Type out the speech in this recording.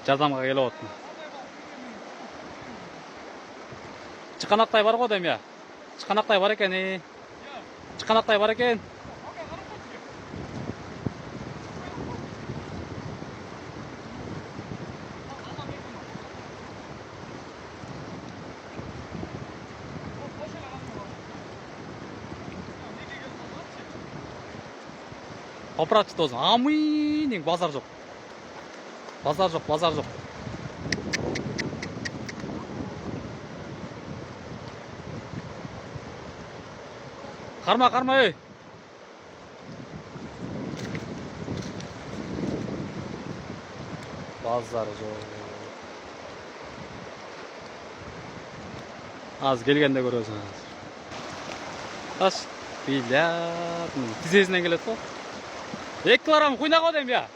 Жардамга келип атам. Чыканактай бар го дейм я. Чыканактай бар экен. Чыканактай бар экен. Аппаратчы досың. Амый, базар жок. Базар жок, базар жок. Карма, карма, ey. Базар жок. Az келгенде көрөсүң азыр. Таш, билят, тизесинен келет го. 2 килограмм куйнак го дейм я.